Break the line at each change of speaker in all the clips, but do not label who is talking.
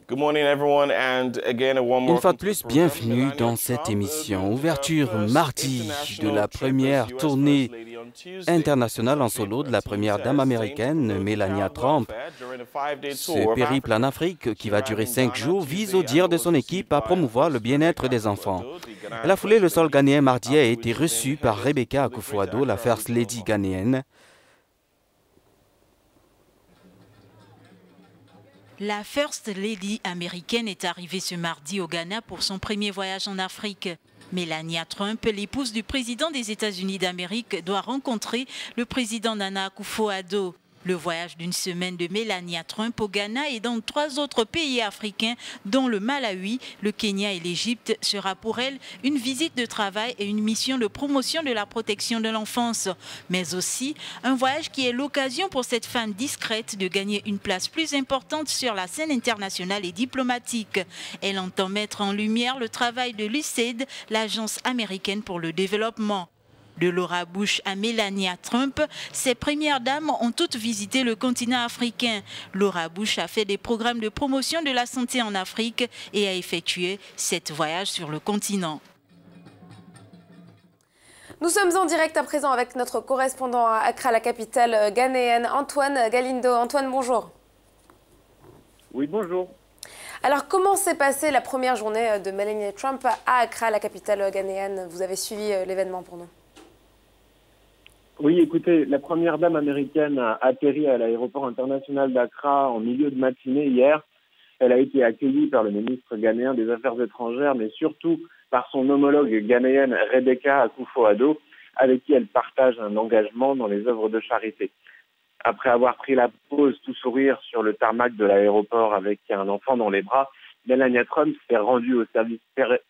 Une fois de plus, bienvenue dans cette émission. Ouverture mardi de la première tournée internationale en solo de la première dame américaine, Melania Trump. Ce périple en Afrique, qui va durer 5 jours, vise, au dire de son équipe, à promouvoir le bien-être des enfants. Elle a foulé le sol ghanéen mardi et a été reçue par Rebecca Akufo-Addo, la First Lady ghanéenne.
La First Lady américaine est arrivée ce mardi au Ghana pour son premier voyage en Afrique. Melania Trump, l'épouse du président des États-Unis d'Amérique, doit rencontrer le président Nana Akufo-Addo. Le voyage d'une semaine de Melania Trump au Ghana et dans 3 autres pays africains, dont le Malawi, le Kenya et l'Égypte, sera pour elle une visite de travail et une mission de promotion de la protection de l'enfance. Mais aussi un voyage qui est l'occasion pour cette femme discrète de gagner une place plus importante sur la scène internationale et diplomatique. Elle entend mettre en lumière le travail de l'USAID, l'agence américaine pour le développement. De Laura Bush à Melania Trump, ces premières dames ont toutes visité le continent africain. Laura Bush a fait des programmes de promotion de la santé en Afrique et a effectué 7 voyages sur le continent.
Nous sommes en direct à présent avec notre correspondant à Accra, la capitale ghanéenne, Antoine Galindo. Antoine, bonjour.
Oui, bonjour.
Alors, comment s'est passée la première journée de Melania Trump à Accra, la capitale ghanéenne? Vous avez suivi l'événement pour nous.
Oui, écoutez, la première dame américaine a atterri à l'aéroport international d'Accra en milieu de matinée hier. Elle a été accueillie par le ministre ghanéen des Affaires étrangères, mais surtout par son homologue ghanéenne Rebecca Akufo-Addo, avec qui elle partage un engagement dans les œuvres de charité. Après avoir pris la pause tout sourire sur le tarmac de l'aéroport avec un enfant dans les bras, Melania Trump s'est rendue au service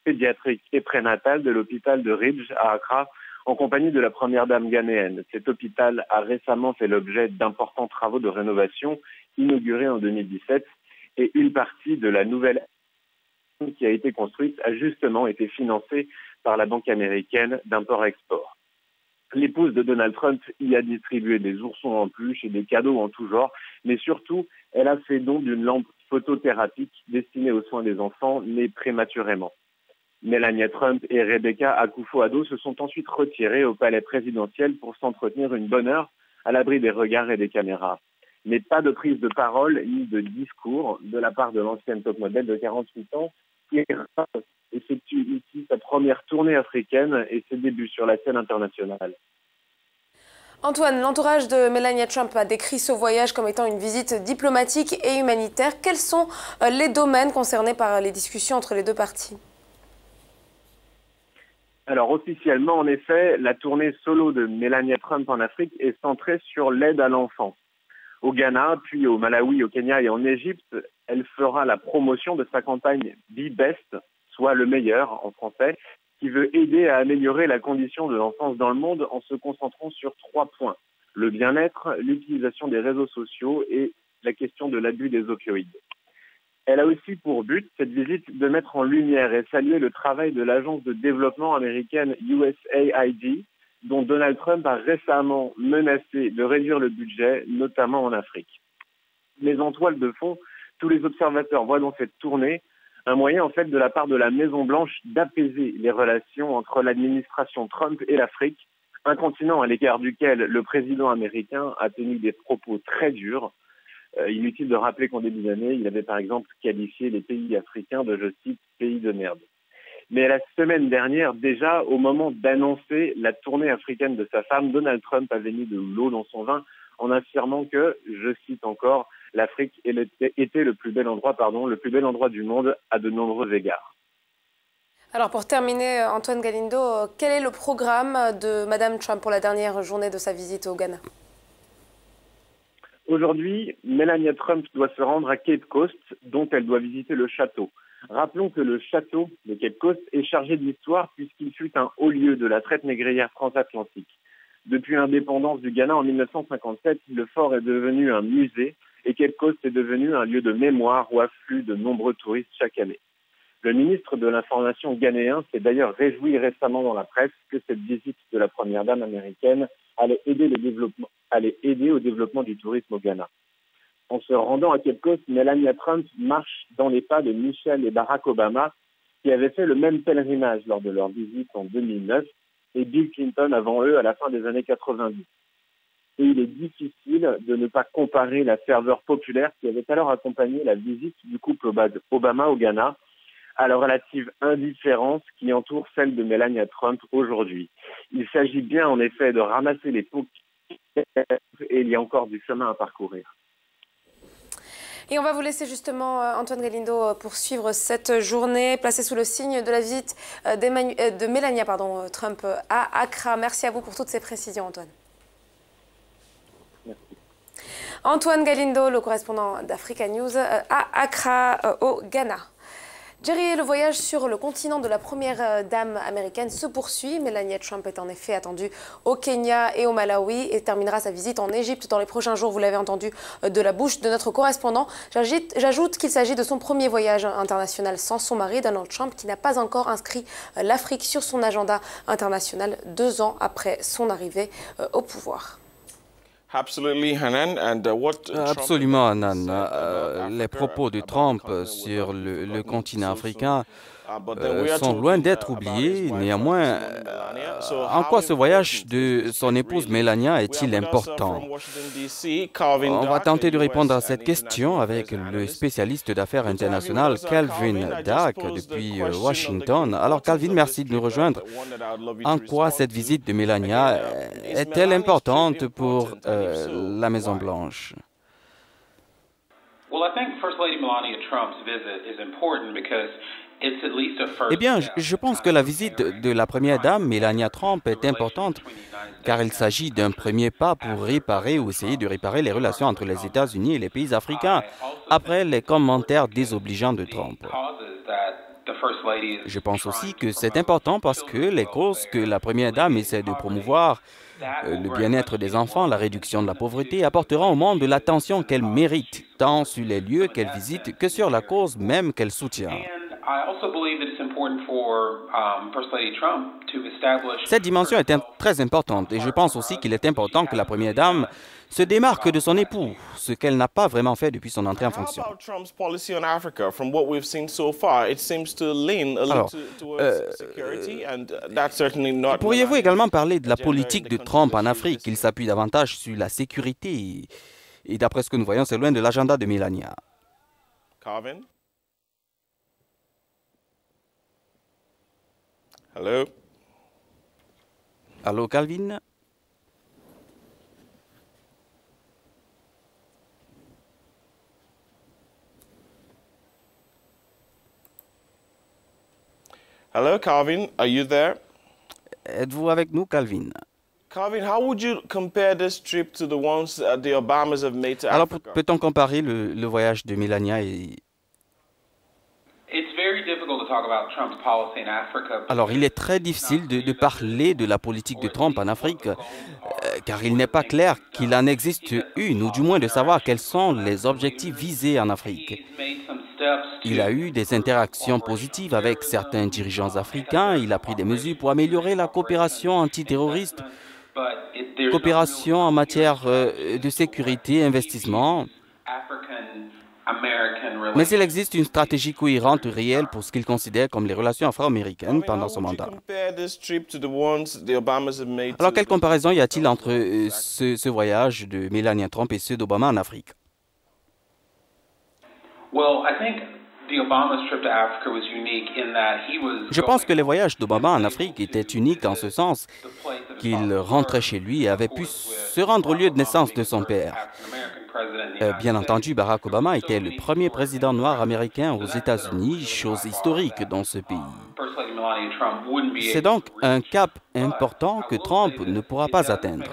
pédiatrique et prénatal de l'hôpital de Ridge à Accra, en compagnie de la première dame ghanéenne. Cet hôpital a récemment fait l'objet d'importants travaux de rénovation inaugurés en 2017 et une partie de la nouvelle qui a été construite a justement été financée par la banque américaine d'import-export. L'épouse de Donald Trump y a distribué des oursons en peluche et des cadeaux en tout genre, mais surtout, elle a fait don d'une lampe photothérapique destinée aux soins des enfants nés prématurément. Melania Trump et Rebecca Akufo-Addo se sont ensuite retirées au palais présidentiel pour s'entretenir une bonne heure à l'abri des regards et des caméras. Mais pas de prise de parole ni de discours de la part de l'ancienne top modèle de 48 ans qui effectue ici sa première tournée africaine et ses débuts sur la scène internationale.
Antoine, l'entourage de Melania Trump a décrit ce voyage comme étant une visite diplomatique et humanitaire. Quels sont les domaines concernés par les discussions entre les deux parties ?
Alors officiellement, en effet, la tournée solo de Melania Trump en Afrique est centrée sur l'aide à l'enfance. Au Ghana, puis au Malawi, au Kenya et en Égypte, elle fera la promotion de sa campagne Be Best, soit le meilleur en français, qui veut aider à améliorer la condition de l'enfance dans le monde en se concentrant sur 3 points. Le bien-être, l'utilisation des réseaux sociaux et la question de l'abus des opioïdes. Elle a aussi pour but, cette visite, de mettre en lumière et saluer le travail de l'agence de développement américaine USAID, dont Donald Trump a récemment menacé de réduire le budget, notamment en Afrique. Mais en toile de fond, tous les observateurs voient dans cette tournée un moyen, en fait, de la part de la Maison-Blanche d'apaiser les relations entre l'administration Trump et l'Afrique, un continent à l'égard duquel le président américain a tenu des propos très durs. Inutile de rappeler qu'en début d'année, il avait par exemple qualifié les pays africains de, je cite, pays de merde. Mais la semaine dernière, déjà, au moment d'annoncer la tournée africaine de sa femme, Donald Trump avait mis de l'eau dans son vin en affirmant que, je cite encore, l'Afrique était le plus bel endroit du monde à de nombreux égards.
Alors pour terminer, Antoine Galindo, quel est le programme de Madame Trump pour la dernière journée de sa visite au Ghana ?
Aujourd'hui, Melania Trump doit se rendre à Cape Coast, dont elle doit visiter le château. Rappelons que le château de Cape Coast est chargé d'histoire puisqu'il fut un haut lieu de la traite négrière transatlantique. Depuis l'indépendance du Ghana en 1957, le fort est devenu un musée et Cape Coast est devenu un lieu de mémoire où affluent de nombreux touristes chaque année. Le ministre de l'Information ghanéen s'est d'ailleurs réjoui récemment dans la presse que cette visite de la première dame américaine allait aider au développement du tourisme au Ghana. En se rendant à Cape Coast, Melania Trump marche dans les pas de Michelle et Barack Obama, qui avaient fait le même pèlerinage lors de leur visite en 2009, et Bill Clinton avant eux à la fin des années 90. Et il est difficile de ne pas comparer la ferveur populaire qui avait alors accompagné la visite du couple Obama au Ghana à la relative indifférence qui entoure celle de Melania Trump aujourd'hui. Il s'agit bien en effet de ramasser les pots et il y a encore du chemin à parcourir.
Et on va vous laisser justement, Antoine Galindo, poursuivre cette journée placée sous le signe de la visite de Melania Trump à Accra. Merci à vous pour toutes ces précisions, Antoine.
Merci.
Antoine Galindo, le correspondant d'Africa News à Accra, au Ghana. Jerry, le voyage sur le continent de la première dame américaine se poursuit. Melania Trump est en effet attendue au Kenya et au Malawi et terminera sa visite en Égypte dans les prochains jours. Vous l'avez entendu de la bouche de notre correspondant. J'ajoute qu'il s'agit de son premier voyage international sans son mari, Donald Trump, qui n'a pas encore inscrit l'Afrique sur son agenda international 2 ans après son arrivée au pouvoir.
Absolument, Hanan. Les propos de Trump sur le continent africain sont loin d'être oubliés. Néanmoins, en quoi ce voyage de son épouse Melania est-il important? On va tenter de répondre à cette question avec le spécialiste d'affaires internationales Calvin Dark depuis Washington. Alors Calvin, merci de nous rejoindre. En quoi cette visite de Melania est-elle importante pour la Maison-Blanche? Eh bien, je pense que la visite de la première dame, Melania Trump, est importante car il s'agit d'un premier pas pour réparer ou essayer de réparer les relations entre les États-Unis et les pays africains après les commentaires désobligeants de Trump. Je pense aussi que c'est important parce que les causes que la première dame essaie de promouvoir, le bien-être des enfants, la réduction de la pauvreté, apporteront au monde l'attention qu'elle mérite, tant sur les lieux qu'elle visite que sur la cause même qu'elle soutient. Cette dimension est très importante et je pense aussi qu'il est important que la première dame se démarque de son époux, ce qu'elle n'a pas vraiment fait depuis son entrée en fonction. Alors, pourriez-vous également parler de la politique de Trump en Afrique? Il s'appuie davantage sur la sécurité et d'après ce que nous voyons, c'est loin de l'agenda de Melania.
Calvin? Hello?
Allô, Calvin?
Hello, Calvin, are you there?
Êtes-vous avec nous, Calvin?
Calvin, how would you compare this trip to the ones the Obamas have made to
Alors,
Africa?
peut-on comparer le voyage de Melania et... Alors, il est très difficile de parler de la politique de Trump en Afrique, car il n'est pas clair qu'il en existe une, ou du moins de savoir quels sont les objectifs visés en Afrique. Il a eu des interactions positives avec certains dirigeants africains, il a pris des mesures pour améliorer la coopération antiterroriste, coopération en matière de sécurité, investissement. Mais il existe une stratégie cohérente réelle pour ce qu'il considère comme les relations afro-américaines pendant son mandat. Alors, quelle comparaison y a-t-il entre ce voyage de Melania Trump et ceux d'Obama en Afrique? Je pense que les voyages d'Obama en Afrique étaient uniques en ce sens qu'il rentrait chez lui et avait pu se rendre au lieu de naissance de son père. Bien entendu, Barack Obama était le premier président noir américain aux États-Unis, chose historique dans ce pays. C'est donc un cap important que Trump ne pourra pas atteindre.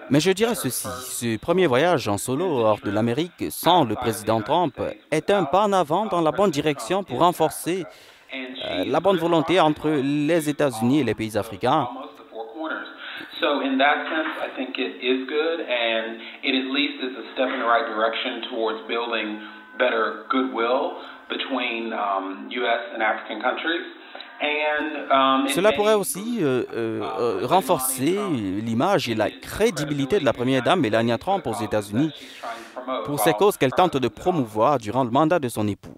Mais je dirais ceci, ce premier voyage en solo hors de l'Amérique sans le président Trump est un pas en avant dans la bonne direction pour renforcer la bonne volonté entre les États-Unis et les pays africains.
So in that sense, I think it is good, and it at least is a step in the right direction towards building better goodwill between U.S. and African countries.
Cela pourrait aussi renforcer l'image et la crédibilité de la première dame Melania Trump aux États-Unis pour ces causes qu'elle tente de promouvoir durant le mandat de son époux.